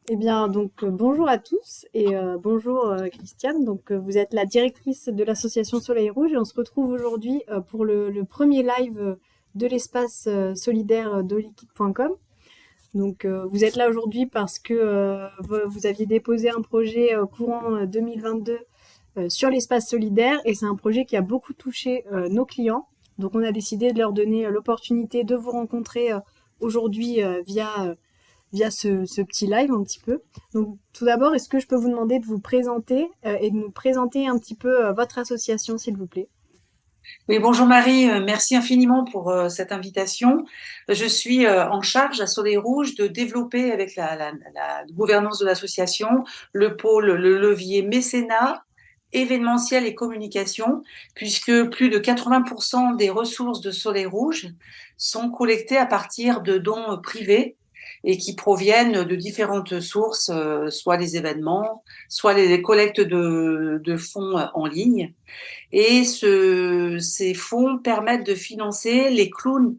Eh bien, bonjour à tous et bonjour Christiane. Vous êtes la directrice de l'association Soleil Rouge et on se retrouve aujourd'hui pour le premier live de l'espace solidaire doliquide.com. Vous êtes là aujourd'hui parce que vous aviez déposé un projet courant 2022 sur l'espace solidaire et c'est un projet qui a beaucoup touché nos clients. Donc, on a décidé de leur donner l'opportunité de vous rencontrer aujourd'hui via ce petit live un petit peu. Donc tout d'abord, est-ce que je peux vous demander de vous présenter et de nous présenter un petit peu votre association, s'il vous plaît? Oui, bonjour Marie, merci infiniment pour cette invitation. Je suis en charge à Soleil Rouge de développer avec la gouvernance de l'association le pôle, le levier mécénat, événementiel et communication, puisque plus de 80% des ressources de Soleil Rouge sont collectées à partir de dons privés et qui proviennent de différentes sources, soit les événements, soit les collectes de fonds en ligne. Et ces fonds permettent de financer les clowns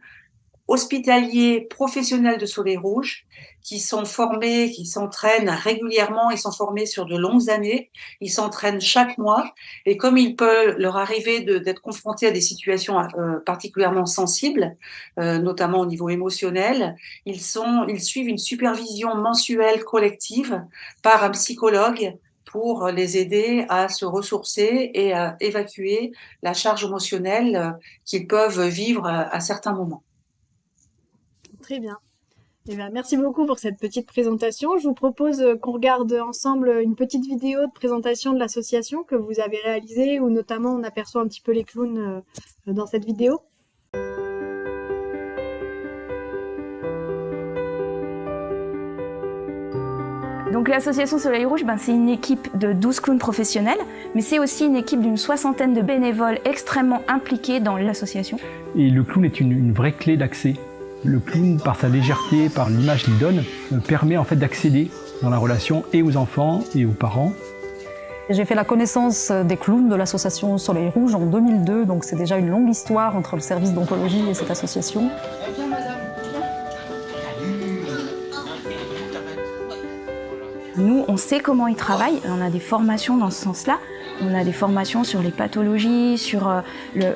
hospitaliers professionnels de Soleil Rouge qui sont formés, qui s'entraînent régulièrement, ils sont formés sur de longues années, ils s'entraînent chaque mois et comme il peut leur arriver d'être confrontés à des situations particulièrement sensibles, notamment au niveau émotionnel, ils suivent une supervision mensuelle collective par un psychologue pour les aider à se ressourcer et à évacuer la charge émotionnelle qu'ils peuvent vivre à certains moments. Très bien. Eh bien, merci beaucoup pour cette petite présentation. Je vous propose qu'on regarde ensemble une petite vidéo de présentation de l'association que vous avez réalisée, où notamment on aperçoit un petit peu les clowns dans cette vidéo. Donc l'association Soleil Rouge, c'est une équipe de 12 clowns professionnels, mais c'est aussi une équipe d'une soixantaine de bénévoles extrêmement impliqués dans l'association. Et le clown est une vraie clé d'accès. Le clown, par sa légèreté, par l'image qu'il donne, permet en fait d'accéder dans la relation et aux enfants et aux parents. J'ai fait la connaissance des clowns de l'association Soleil Rouge en 2002, donc c'est déjà une longue histoire entre le service d'oncologie et cette association. Nous, on sait comment ils travaillent, on a des formations dans ce sens-là. On a des formations sur les pathologies, sur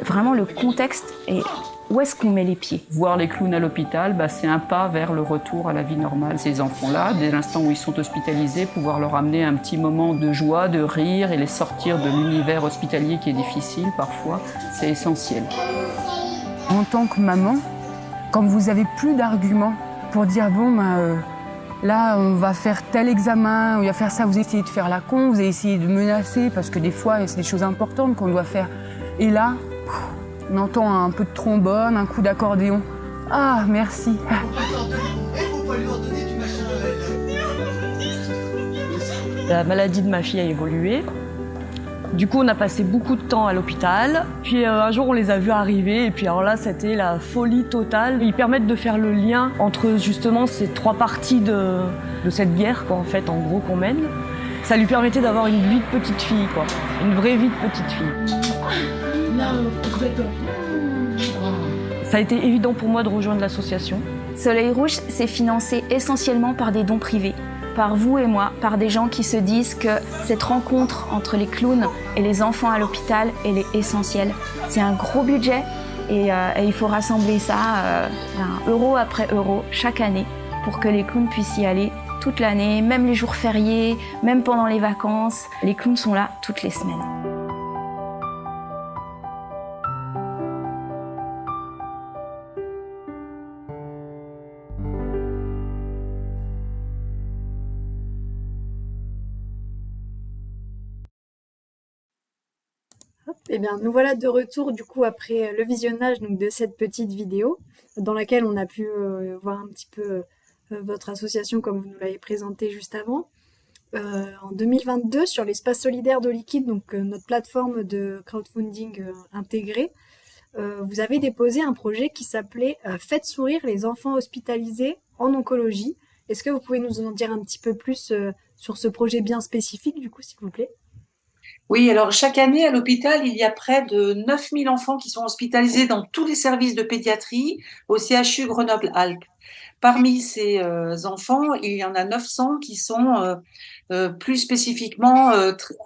vraiment le contexte et où est-ce qu'on met les pieds. Voir les clowns à l'hôpital, c'est un pas vers le retour à la vie normale. Ces enfants-là, dès l'instant où ils sont hospitalisés, pouvoir leur amener un petit moment de joie, de rire et les sortir de l'univers hospitalier qui est difficile parfois, c'est essentiel. En tant que maman, quand vous n'avez plus d'arguments pour dire là, on va faire tel examen, on va faire ça, vous essayez de faire la con, vous essayez de menacer, parce que des fois, c'est des choses importantes qu'on doit faire. Et là, on entend un peu de trombone, un coup d'accordéon. Ah, merci. La maladie de ma fille a évolué. Du coup, on a passé beaucoup de temps à l'hôpital. Puis un jour, on les a vus arriver. Et puis alors là, c'était la folie totale. Ils permettent de faire le lien entre justement ces trois parties de cette guerre, en fait, en gros, qu'on mène. Ça lui permettait d'avoir une vie de petite fille, quoi. Une vraie vie de petite fille. Ça a été évident pour moi de rejoindre l'association. Soleil Rouge, c'est financé essentiellement par des dons privés. Par vous et moi, par des gens qui se disent que cette rencontre entre les clowns et les enfants à l'hôpital, elle est essentielle. C'est un gros budget et il faut rassembler ça euro après euro chaque année pour que les clowns puissent y aller toute l'année, même les jours fériés, même pendant les vacances. Les clowns sont là toutes les semaines. Eh bien, nous voilà de retour du coup après le visionnage de cette petite vidéo dans laquelle on a pu voir un petit peu votre association comme vous nous l'avez présenté juste avant. En 2022, sur l'espace solidaire de Liquide, notre plateforme de crowdfunding intégrée, vous avez déposé un projet qui s'appelait Faites sourire les enfants hospitalisés en oncologie. Est-ce que vous pouvez nous en dire un petit peu plus sur ce projet bien spécifique, du coup, s'il vous plaît? Oui, alors chaque année à l'hôpital, il y a près de 9000 enfants qui sont hospitalisés dans tous les services de pédiatrie au CHU Grenoble-Alpes. Parmi ces enfants, il y en a 900 qui sont plus spécifiquement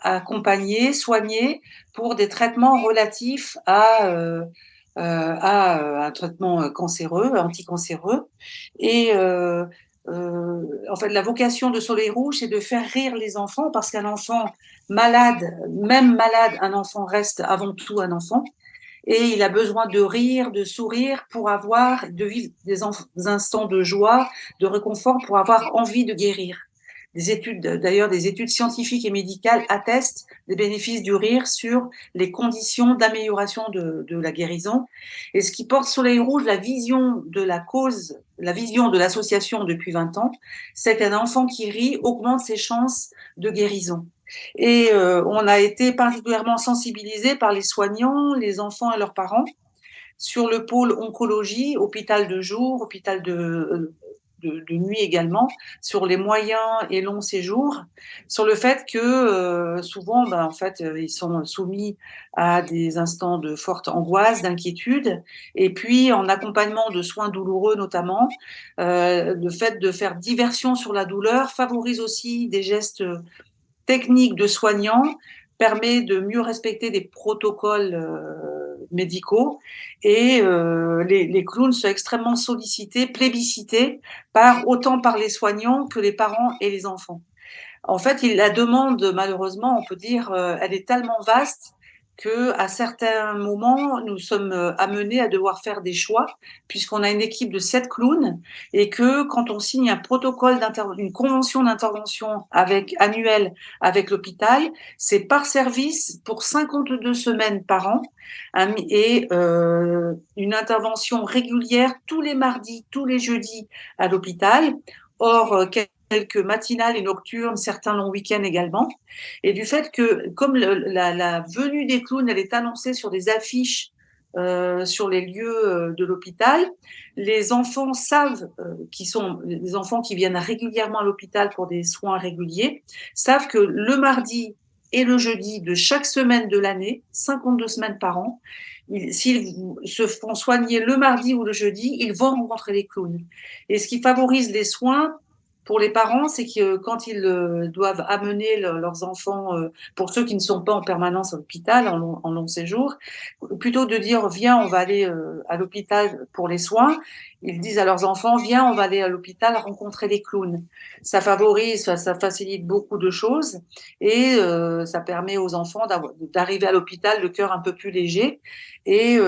accompagnés, soignés pour des traitements relatifs à un traitement cancéreux, anticancéreux. Et en fait, la vocation de Soleil Rouge, c'est de faire rire les enfants parce qu'un enfant malade, même malade, un enfant reste avant tout un enfant. Et il a besoin de rire, de sourire pour de vivre des instants de joie, de réconfort, pour avoir envie de guérir. D'ailleurs, des études scientifiques et médicales attestent des bénéfices du rire sur les conditions d'amélioration de la guérison. Et ce qui porte Soleil Rouge, la vision de l'association depuis 20 ans, c'est qu'un enfant qui rit augmente ses chances de guérison. Et on a été particulièrement sensibilisés par les soignants, les enfants et leurs parents sur le pôle oncologie, hôpital de jour, hôpital de nuit également, sur les moyens et longs séjours, sur le fait que souvent, en fait, ils sont soumis à des instants de forte angoisse, d'inquiétude, et puis en accompagnement de soins douloureux notamment, le fait de faire diversion sur la douleur favorise aussi des gestes techniques de soignants, permet de mieux respecter des protocoles médicaux, et les clowns sont extrêmement sollicités, plébiscités autant par les soignants que les parents et les enfants. En fait, la demande, malheureusement, on peut dire, elle est tellement vaste que à certains moments, nous sommes amenés à devoir faire des choix, puisqu'on a une équipe de 7 clowns, et que quand on signe un protocole une convention d'intervention annuelle avec l'hôpital, c'est par service pour 52 semaines par an, et une intervention régulière tous les mardis, tous les jeudis à l'hôpital. Or, quelques matinales et nocturnes, certains longs week-ends également. Et du fait que, comme la venue des clowns, elle est annoncée sur des affiches sur les lieux de l'hôpital, les enfants savent, les enfants qui viennent régulièrement à l'hôpital pour des soins réguliers, savent que le mardi et le jeudi de chaque semaine de l'année, 52 semaines par an, s'ils se font soigner le mardi ou le jeudi, ils vont rencontrer les clowns. Et ce qui favorise les soins pour les parents, c'est que quand ils doivent amener leurs enfants, pour ceux qui ne sont pas en permanence à l'hôpital, en long séjour, plutôt de dire « viens, on va aller à l'hôpital pour les soins », ils disent à leurs enfants « viens, on va aller à l'hôpital rencontrer les clowns ». Ça facilite beaucoup de choses, et ça permet aux enfants d'arriver à l'hôpital le cœur un peu plus léger, et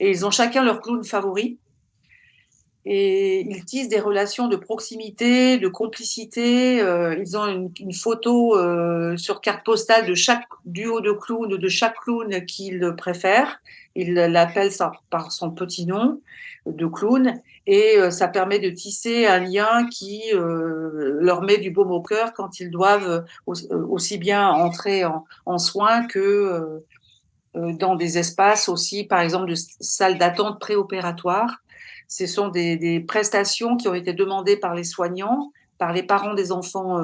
ils ont chacun leur clown favori. Et ils tissent des relations de proximité, de complicité. Ils ont une photo sur carte postale de chaque duo de clowns, de chaque clown qu'ils préfèrent. Ils l'appellent par son petit nom de clown, et ça permet de tisser un lien qui leur met du baume au cœur quand ils doivent aussi bien entrer en soins que dans des espaces aussi, par exemple de salles d'attente préopératoires. Ce sont des prestations qui ont été demandées par les soignants, par les parents des enfants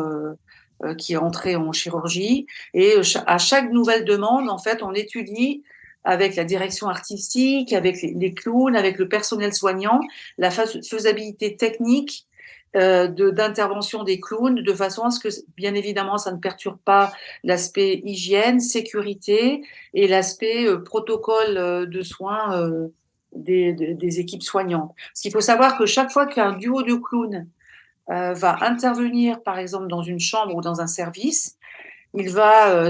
qui entraient en chirurgie. Et à chaque nouvelle demande, en fait, on étudie avec la direction artistique, avec les clowns, avec le personnel soignant, la faisabilité technique d'intervention des clowns, de façon à ce que, bien évidemment, ça ne perturbe pas l'aspect hygiène, sécurité et l'aspect protocole de soins des équipes soignantes. Parce qu'il faut savoir que chaque fois qu'un duo de clowns va intervenir, par exemple, dans une chambre ou dans un service, il va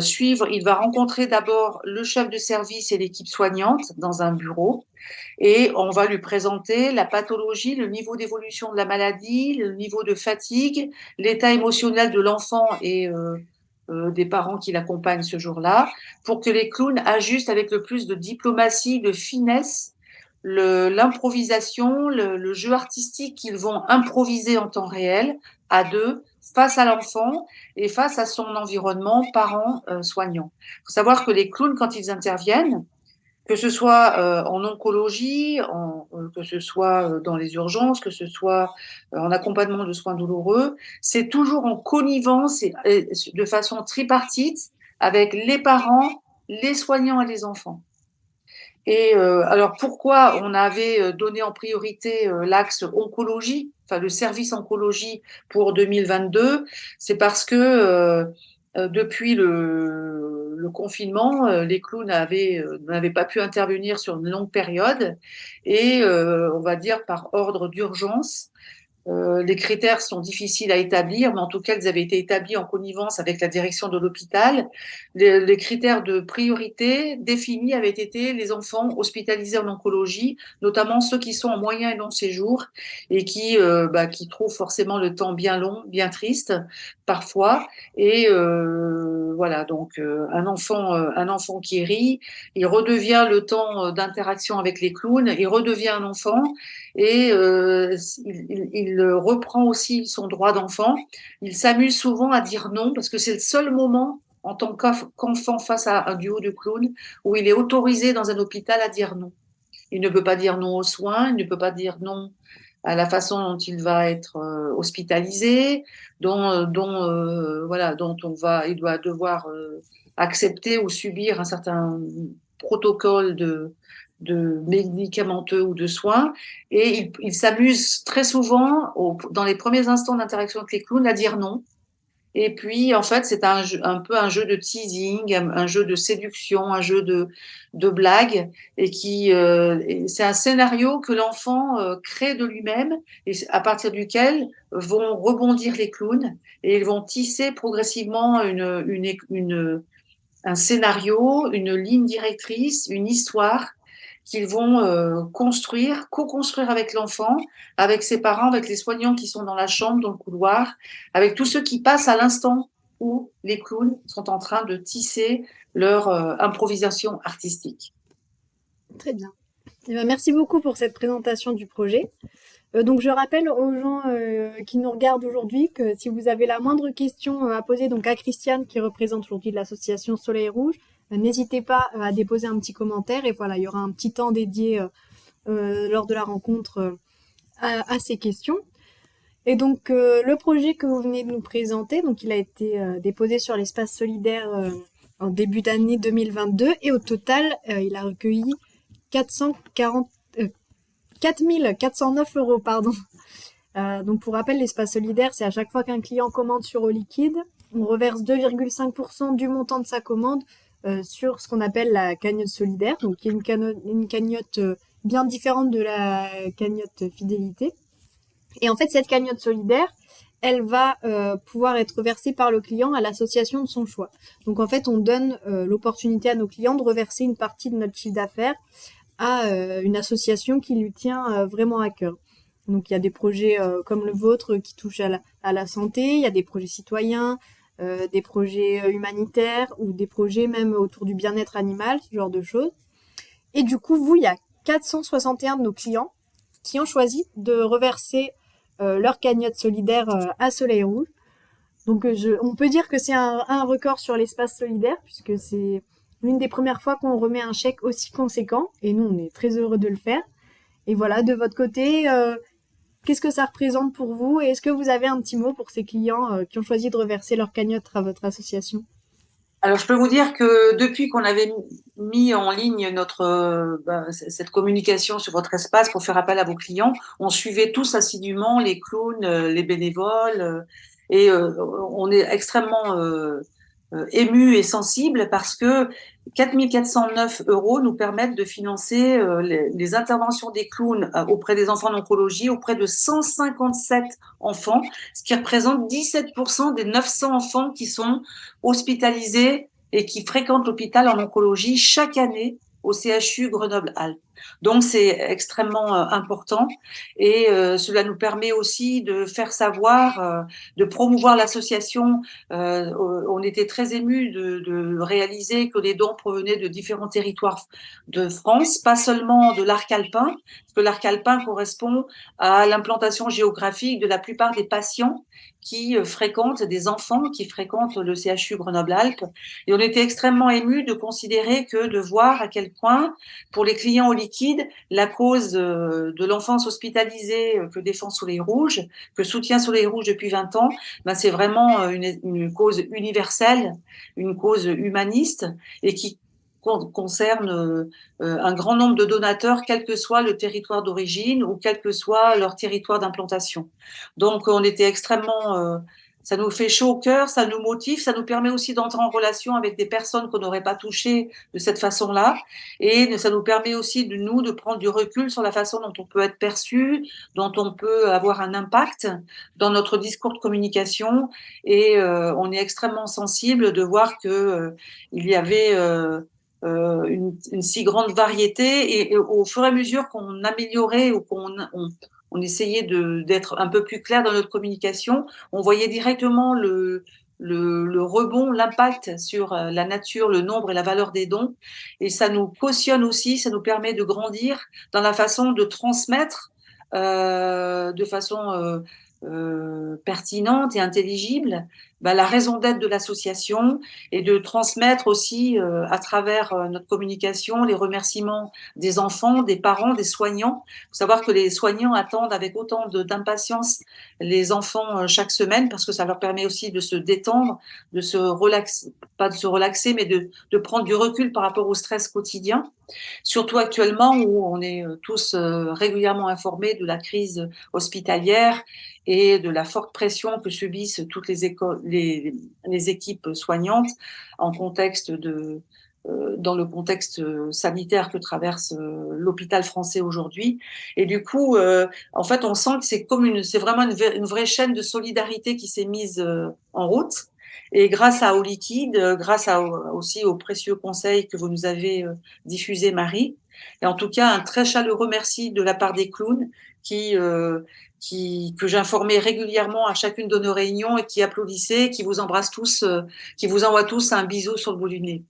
rencontrer d'abord le chef de service et l'équipe soignante dans un bureau, et on va lui présenter la pathologie, le niveau d'évolution de la maladie, le niveau de fatigue, l'état émotionnel de l'enfant et des parents qui l'accompagnent ce jour-là, pour que les clowns ajustent avec le plus de diplomatie, de finesse, l'improvisation, le jeu artistique qu'ils vont improviser en temps réel, à deux, face à l'enfant et face à son environnement, parents, soignants. Il faut savoir que les clowns, quand ils interviennent, que ce soit en oncologie, que ce soit dans les urgences, que ce soit en accompagnement de soins douloureux, c'est toujours en connivence et de façon tripartite avec les parents, les soignants et les enfants. Et alors pourquoi on avait donné en priorité l'axe oncologie, enfin le service oncologie pour 2022, c'est parce que depuis le confinement, les clowns n'avaient pas pu intervenir sur une longue période et on va dire par ordre d'urgence. Les critères sont difficiles à établir, mais en tout cas, ils avaient été établis en connivence avec la direction de l'hôpital. Les critères de priorité définis avaient été les enfants hospitalisés en oncologie, notamment ceux qui sont en moyen et long séjour et qui trouvent forcément le temps bien long, bien triste parfois. Et voilà, donc un enfant qui rit, il redevient le temps d'interaction avec les clowns, il redevient un enfant. Et il reprend aussi son droit d'enfant. Il s'amuse souvent à dire non parce que c'est le seul moment en tant qu'enfant face à un duo de clowns où il est autorisé dans un hôpital à dire non. Il ne peut pas dire non aux soins, il ne peut pas dire non à la façon dont il va être hospitalisé, dont il doit devoir accepter ou subir un certain protocole de médicamenteux ou de soins, et il s'amuse très souvent dans les premiers instants d'interaction avec les clowns à dire non. Et puis en fait c'est un peu un jeu de teasing, un jeu de séduction, un jeu de blague, et c'est un scénario que l'enfant crée de lui-même et à partir duquel vont rebondir les clowns et ils vont tisser progressivement un scénario, une ligne directrice, une histoire qu'ils vont co-construire avec l'enfant, avec ses parents, avec les soignants qui sont dans la chambre, dans le couloir, avec tous ceux qui passent à l'instant où les clowns sont en train de tisser leur improvisation artistique. Très bien. Eh bien, merci beaucoup pour cette présentation du projet. Donc je rappelle aux gens qui nous regardent aujourd'hui que si vous avez la moindre question à poser donc à Christiane qui représente aujourd'hui l'association Soleil Rouge, n'hésitez pas à déposer un petit commentaire et voilà, il y aura un petit temps dédié lors de la rencontre à ces questions. Et donc le projet que vous venez de nous présenter, donc il a été déposé sur l'espace solidaire en début d'année 2022 et au total il a recueilli 4409 €, pardon. Donc pour rappel, l'espace solidaire, c'est à chaque fois qu'un client commande sur eau liquide, on reverse 2,5% du montant de sa commande sur ce qu'on appelle la cagnotte solidaire, donc qui est une cagnotte bien différente de la cagnotte fidélité. Et en fait, cette cagnotte solidaire, elle va pouvoir être versée par le client à l'association de son choix. Donc en fait, on donne l'opportunité à nos clients de reverser une partie de notre chiffre d'affaires à une association qui lui tient vraiment à cœur. Donc il y a des projets comme le vôtre qui touchent à la santé, il y a des projets citoyens, des projets humanitaires ou des projets même autour du bien-être animal, ce genre de choses. Et du coup, il y a 461 de nos clients qui ont choisi de reverser leur cagnotte solidaire à Soleil Rouge. Donc on peut dire que c'est un record sur l'espace solidaire puisque c'est l'une des premières fois qu'on remet un chèque aussi conséquent et nous on est très heureux de le faire. Et voilà, de votre côté, qu'est-ce que ça représente pour vous et est-ce que vous avez un petit mot pour ces clients qui ont choisi de reverser leur cagnotte à votre association? Alors, je peux vous dire que depuis qu'on avait mis en ligne cette communication sur votre espace pour faire appel à vos clients, on suivait tous assidûment les clowns, les bénévoles, et on est extrêmement ému et sensible parce que 4409 € nous permettent de financer les interventions des clowns auprès des enfants d'oncologie, auprès de 157 enfants, ce qui représente 17% des 900 enfants qui sont hospitalisés et qui fréquentent l'hôpital en oncologie chaque année au CHU Grenoble-Alpes. Donc c'est extrêmement important et cela nous permet aussi de faire savoir, de promouvoir l'association. On était très émus de réaliser que les dons provenaient de différents territoires de France, pas seulement de l'arc alpin, parce que l'arc alpin correspond à l'implantation géographique de la plupart des patients qui fréquentent, des enfants qui fréquentent le CHU Grenoble-Alpes. Et on était extrêmement émus de considérer de voir à quel point, pour les clients au liquide la cause de l'enfance hospitalisée que défend Soleil Rouge, que soutient Soleil Rouge depuis 20 ans. Ben, c'est vraiment une cause universelle, une cause humaniste et qui concerne un grand nombre de donateurs, quel que soit le territoire d'origine ou quel que soit leur territoire d'implantation. Donc, on était extrêmement ça nous fait chaud au cœur, ça nous motive, ça nous permet aussi d'entrer en relation avec des personnes qu'on n'aurait pas touchées de cette façon-là. Et ça nous permet aussi de prendre du recul sur la façon dont on peut être perçu, dont on peut avoir un impact dans notre discours de communication. Et on est extrêmement sensible de voir que il y avait une si grande variété et au fur et à mesure qu'on améliorait ou on essayait d'être un peu plus clair dans notre communication, on voyait directement le rebond, l'impact sur la nature, le nombre et la valeur des dons. Et ça nous cautionne aussi, ça nous permet de grandir dans la façon de transmettre de façon pertinente et intelligible la raison d'être de l'association et de transmettre aussi à travers notre communication les remerciements des enfants, des parents, des soignants. Il faut savoir que les soignants attendent avec autant d'impatience les enfants chaque semaine parce que ça leur permet aussi de se détendre, de se relaxer, pas de se relaxer, mais de prendre du recul par rapport au stress quotidien. Surtout actuellement où on est tous régulièrement informés de la crise hospitalière et de la forte pression que subissent toutes les écoles, les équipes soignantes en contexte dans le contexte sanitaire que traverse l'hôpital français aujourd'hui. Et du coup, en fait, on sent que c'est vraiment une vraie chaîne de solidarité qui s'est mise en route. Et grâce à Eau Liquide, grâce aussi aux précieux conseils que vous nous avez diffusés, Marie. Et en tout cas, un très chaleureux merci de la part des clowns que j'informais régulièrement à chacune de nos réunions et qui applaudissaient, qui vous embrassent tous, qui vous envoient tous un bisou sur le bout du nez.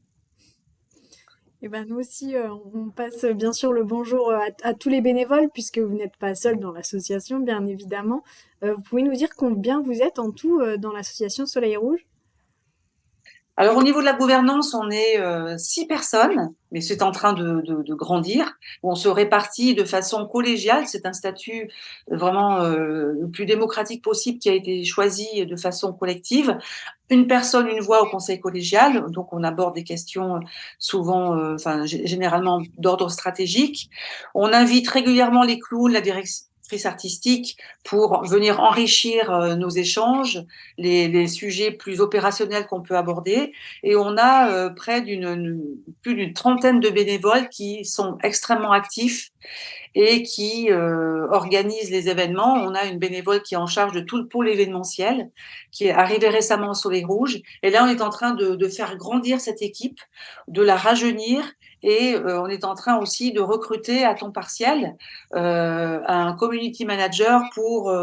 Et ben nous aussi, on passe bien sûr le bonjour à tous les bénévoles, puisque vous n'êtes pas seuls dans l'association, bien évidemment. Vous pouvez nous dire combien vous êtes en tout dans l'association Soleil Rouge ? Alors, au niveau de la gouvernance, on est 6 personnes, mais c'est en train de grandir. On se répartit de façon collégiale. C'est un statut vraiment le plus démocratique possible qui a été choisi de façon collective. Une personne, une voix au conseil collégial. Donc, on aborde des questions souvent, généralement d'ordre stratégique. On invite régulièrement les clowns, la directrice artistique pour venir enrichir nos échanges, les sujets plus opérationnels qu'on peut aborder. Et on a plus d'une trentaine de bénévoles qui sont extrêmement actifs et qui organisent les événements. On a une bénévole qui est en charge de tout le pôle événementiel, qui est arrivée récemment au Soleil Rouge. Et là, on est en train de faire grandir cette équipe, de la rajeunir. Et on est en train aussi de recruter à temps partiel un community manager pour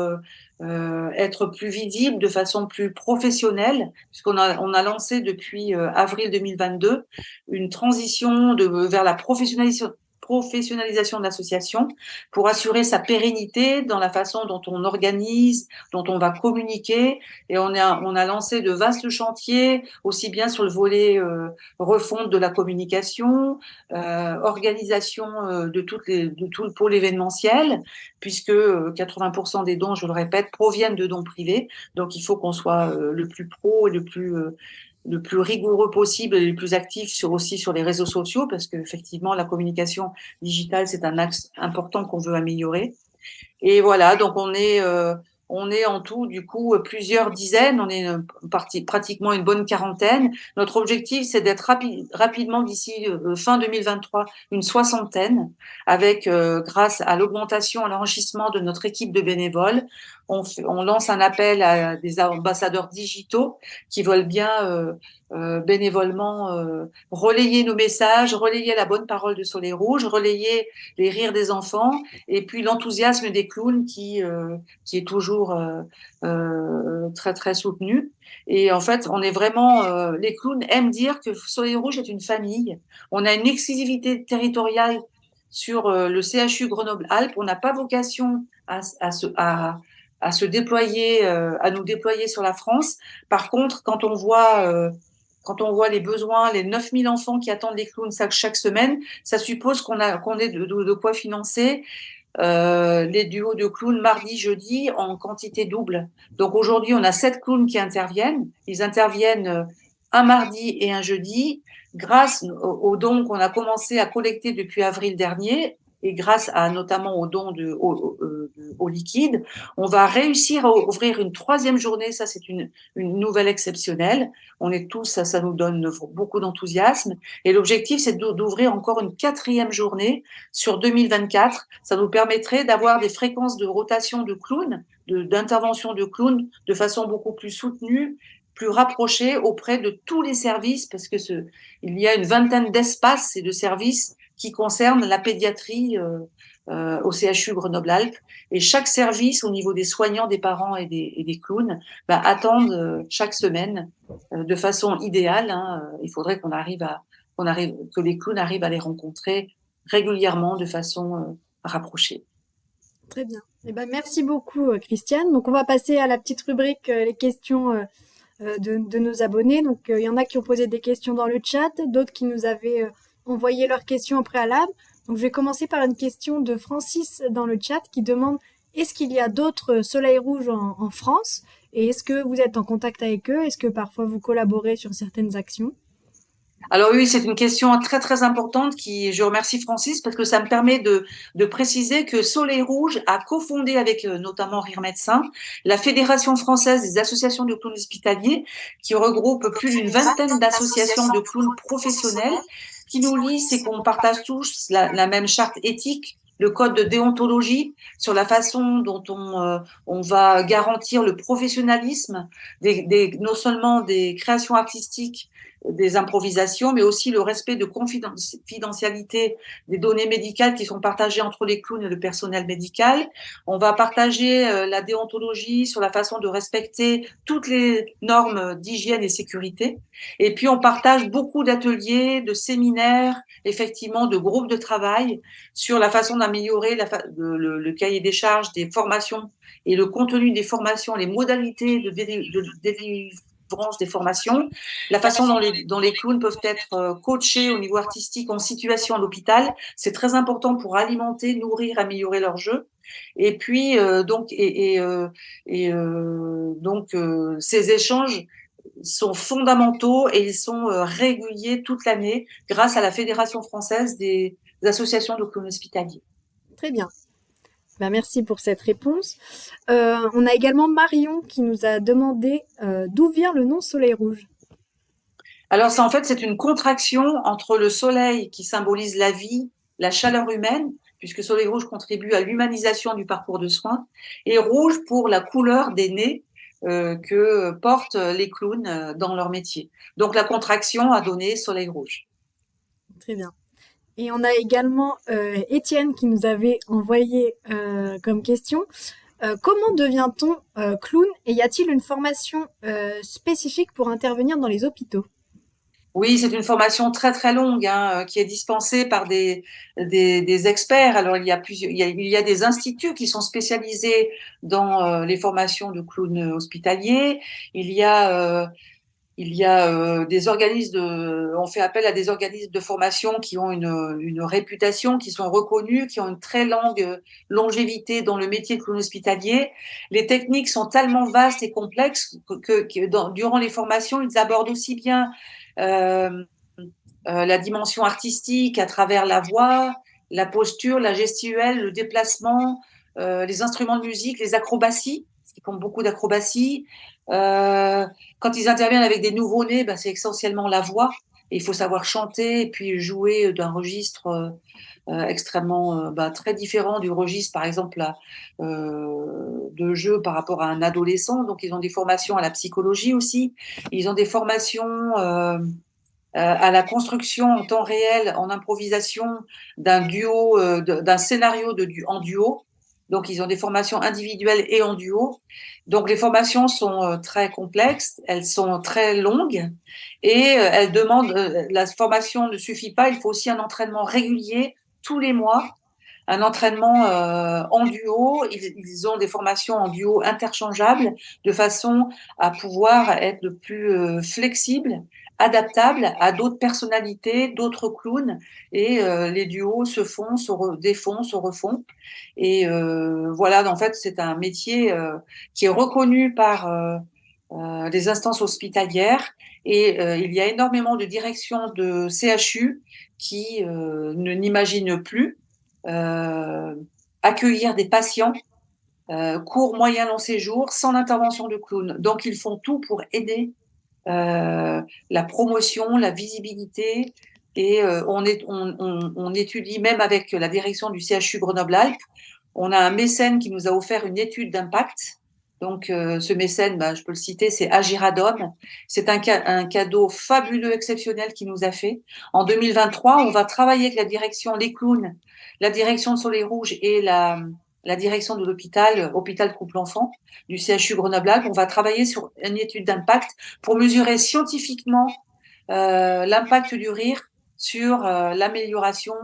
être plus visible, de façon plus professionnelle, puisqu'on a lancé depuis avril 2022 une transition vers la professionnalisation de l'association pour assurer sa pérennité dans la façon dont on organise, dont on va communiquer. Et on a lancé de vastes chantiers, aussi bien sur le volet refonte de la communication, organisation de tout le pôle événementiel, puisque 80% des dons, je le répète, proviennent de dons privés. Donc, il faut qu'on soit le plus pro et le plus rigoureux possible et le plus actif aussi sur les réseaux sociaux, parce que effectivement la communication digitale, c'est un axe important qu'on veut améliorer. Et voilà, donc on est en tout du coup plusieurs dizaines, on est pratiquement une bonne quarantaine. Notre objectif, c'est d'être rapidement d'ici fin 2023 une soixantaine, avec grâce à l'augmentation, à l'enrichissement de notre équipe de bénévoles. On lance un appel à des ambassadeurs digitaux qui veulent bien bénévolement relayer nos messages, relayer la bonne parole de Soleil Rouge, relayer les rires des enfants et puis l'enthousiasme des clowns qui est toujours très très soutenu. Et en fait, on est vraiment les clowns aiment dire que Soleil Rouge est une famille. On a une exclusivité territoriale sur le CHU Grenoble-Alpes. On n'a pas vocation à se déployer, à nous déployer sur la France. Par contre, quand on voit quand on voit les besoins, les 9000 enfants qui attendent les clowns chaque semaine, ça suppose qu'on ait de quoi financer les duos de clowns mardi, jeudi en quantité double. Donc aujourd'hui, on a 7 clowns qui interviennent. Ils interviennent un mardi et un jeudi grâce aux dons qu'on a commencé à collecter depuis avril dernier et grâce à notamment aux dons au liquide. On va réussir à ouvrir une 3e journée. Ça, c'est une nouvelle exceptionnelle. On est tous, ça nous donne beaucoup d'enthousiasme. Et l'objectif, c'est d'ouvrir encore une 4e journée sur 2024. Ça nous permettrait d'avoir des fréquences de rotation de clowns, d'intervention de clowns de façon beaucoup plus soutenue, plus rapprochée auprès de tous les services, parce que il y a une vingtaine d'espaces et de services qui concernent la pédiatrie au CHU Grenoble-Alpes. Et chaque service, au niveau des soignants, des parents et des clowns, attendent chaque semaine de façon idéale. Il faudrait que les clowns arrivent à les rencontrer régulièrement de façon rapprochée. Très bien. Eh ben, merci beaucoup, Christiane. Donc, on va passer à la petite rubrique les questions de nos abonnés. Donc, il y en a qui ont posé des questions dans le chat, d'autres qui nous avaient envoyé leurs questions au préalable. Donc, je vais commencer par une question de Francis dans le chat qui demande: est-ce qu'il y a d'autres Soleil Rouge en France? Et est-ce que vous êtes en contact avec eux? Est-ce que parfois vous collaborez sur certaines actions? Alors oui, c'est une question très très importante je remercie Francis parce que ça me permet de préciser que Soleil Rouge a cofondé avec notamment Rire Médecin la Fédération française des associations de clowns hospitaliers qui regroupe plus d'une vingtaine d'associations de clowns professionnels. Ce qui nous lie, c'est qu'on partage tous la même charte éthique, le code de déontologie sur la façon dont on va garantir le professionnalisme non seulement des créations artistiques, des improvisations, mais aussi le respect de confidentialité des données médicales qui sont partagées entre les clowns et le personnel médical. On va partager la déontologie sur la façon de respecter toutes les normes d'hygiène et sécurité. Et puis, on partage beaucoup d'ateliers, de séminaires, effectivement, de groupes de travail sur la façon d'améliorer le cahier des charges des formations et le contenu des formations, les modalités de délivrance des formations, la façon dont les clowns peuvent être coachés au niveau artistique en situation à l'hôpital. C'est très important pour alimenter, nourrir, améliorer leur jeu. Et puis, ces échanges sont fondamentaux et ils sont réguliers toute l'année grâce à la Fédération française des associations de clowns hospitaliers. Très bien. Ben, merci pour cette réponse. On a également Marion qui nous a demandé d'où vient le nom Soleil Rouge. Alors ça, en fait, c'est une contraction entre le soleil qui symbolise la vie, la chaleur humaine, puisque Soleil Rouge contribue à l'humanisation du parcours de soins, et rouge pour la couleur des nez que portent les clowns dans leur métier. Donc la contraction a donné Soleil Rouge. Très bien. Et on a également Étienne qui nous avait envoyé comme question: comment devient-on clown et y a-t-il une formation spécifique pour intervenir dans les hôpitaux? Oui, c'est une formation très très longue qui est dispensée par des experts. Alors il y a des instituts qui sont spécialisés dans les formations de clowns hospitaliers. Il y a des organismes on fait appel à des organismes de formation qui ont une réputation, qui sont reconnus, qui ont une très longue longévité dans le métier de clown hospitalier. Les techniques sont tellement vastes et complexes que durant les formations, ils abordent aussi bien la dimension artistique à travers la voix, la posture, la gestuelle, le déplacement, les instruments de musique, les acrobaties, parce qu'ils font beaucoup d'acrobaties. Quand ils interviennent avec des nouveau-nés, c'est essentiellement la voix. Et il faut savoir chanter et puis jouer d'un registre extrêmement très différent du registre, par exemple, de jeu par rapport à un adolescent. Donc, ils ont des formations à la psychologie aussi. Ils ont des formations à la construction en temps réel, en improvisation d'un duo, d'un scénario en duo. Donc, ils ont des formations individuelles et en duo. Donc, les formations sont très complexes, elles sont très longues et elles demandent, la formation ne suffit pas, il faut aussi un entraînement régulier tous les mois, un entraînement en duo. Ils ont des formations en duo interchangeables de façon à pouvoir être le plus flexible, adaptable à d'autres personnalités, d'autres clowns, et les duos se font, défont, se refont. Et voilà, en fait, c'est un métier qui est reconnu par les instances hospitalières, et il y a énormément de directions de CHU qui n'imaginent plus accueillir des patients court, moyen, long séjour sans l'intervention de clown. Donc ils font tout pour aider la promotion, la visibilité, et on étudie même avec la direction du CHU Grenoble-Alpes. On a un mécène qui nous a offert une étude d'impact. Donc, ce mécène, je peux le citer, c'est Agiradom. C'est un cadeau fabuleux, exceptionnel qu'il nous a fait. En 2023, on va travailler avec la direction Les Clowns, la direction de Soleil Rouge et la direction de l'hôpital, hôpital couple enfant du CHU Grenoble-Alpes. On va travailler sur une étude d'impact pour mesurer scientifiquement l'impact du rire sur l'amélioration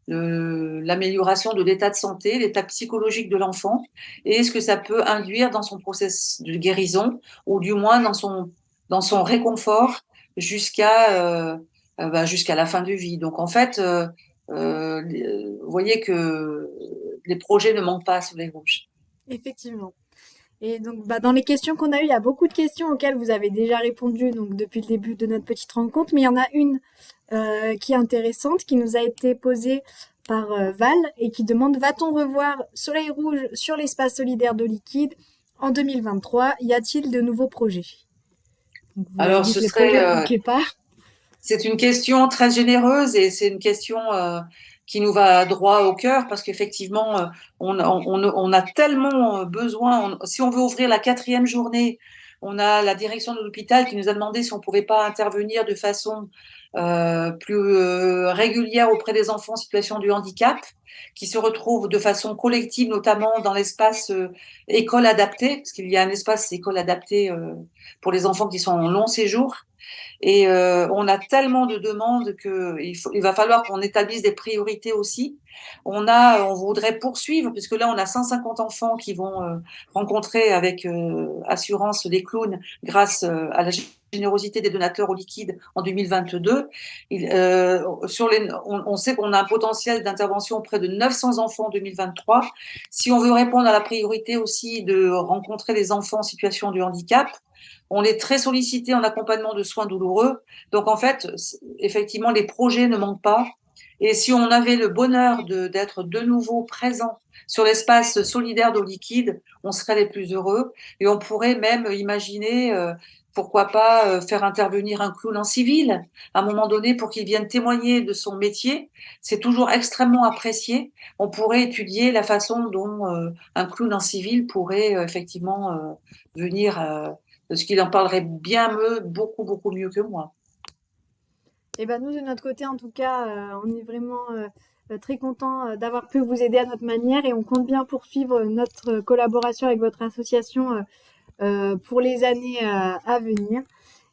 de l'état de santé, l'état psychologique de l'enfant, et ce que ça peut induire dans son processus de guérison, ou du moins dans son réconfort jusqu'à la fin de vie. Donc en fait, vous voyez que les projets ne manquent pas à Soleil Rouge. Effectivement. Et donc, dans les questions qu'on a eues, il y a beaucoup de questions auxquelles vous avez déjà répondu donc, depuis le début de notre petite rencontre, mais il y en a une qui est intéressante, qui nous a été posée par Val, et qui demande: va-t-on revoir Soleil Rouge sur l'espace solidaire de liquide en 2023? Y a-t-il de nouveaux projets? Donc, vous Alors, avez dit ce que les serait... projets ne manquaient pas. C'est une question très généreuse, et c'est une question qui nous va droit au cœur, parce qu'effectivement, on a tellement besoin. Si on veut ouvrir la 4e journée, on a la direction de l'hôpital qui nous a demandé si on pouvait pas intervenir de façon plus régulière auprès des enfants en situation de handicap, qui se retrouvent de façon collective, notamment dans l'espace école adaptée, parce qu'il y a un espace école adaptée pour les enfants qui sont en long séjour. Et on a tellement de demandes qu'il va falloir qu'on établisse des priorités aussi. On voudrait poursuivre, puisque là, on a 150 enfants qui vont rencontrer avec assurance les clowns grâce à la générosité des donateurs au liquide en 2022. On sait qu'on a un potentiel d'intervention auprès de 900 enfants en 2023. Si on veut répondre à la priorité aussi de rencontrer les enfants en situation de handicap, on est très sollicité en accompagnement de soins douloureux. Donc, en fait, effectivement, les projets ne manquent pas. Et si on avait le bonheur d'être de nouveau présent sur l'espace solidaire d'eau liquide, on serait les plus heureux. Et on pourrait même imaginer, pourquoi pas, faire intervenir un clown en civil à un moment donné pour qu'il vienne témoigner de son métier. C'est toujours extrêmement apprécié. On pourrait étudier la façon dont un clown en civil pourrait effectivement venir... parce qu'il en parlerait bien beaucoup, beaucoup mieux que moi. Et nous, de notre côté, en tout cas, on est vraiment très contents d'avoir pu vous aider à notre manière, et on compte bien poursuivre notre collaboration avec votre association pour les années à venir.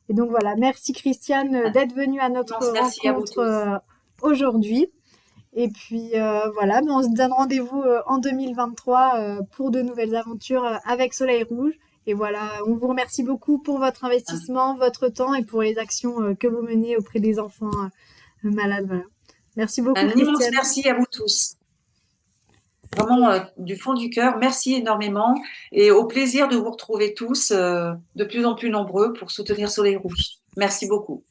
Et donc voilà, merci Christiane d'être venue à notre rencontre aujourd'hui. Et puis voilà, on se donne rendez-vous en 2023 pour de nouvelles aventures avec Soleil Rouge. Et voilà, on vous remercie beaucoup pour votre investissement, votre temps, et pour les actions que vous menez auprès des enfants malades. Voilà. Merci beaucoup, Christiane. Merci à vous tous. Vraiment, du fond du cœur, merci énormément, et au plaisir de vous retrouver tous de plus en plus nombreux pour soutenir Soleil Rouge. Merci beaucoup.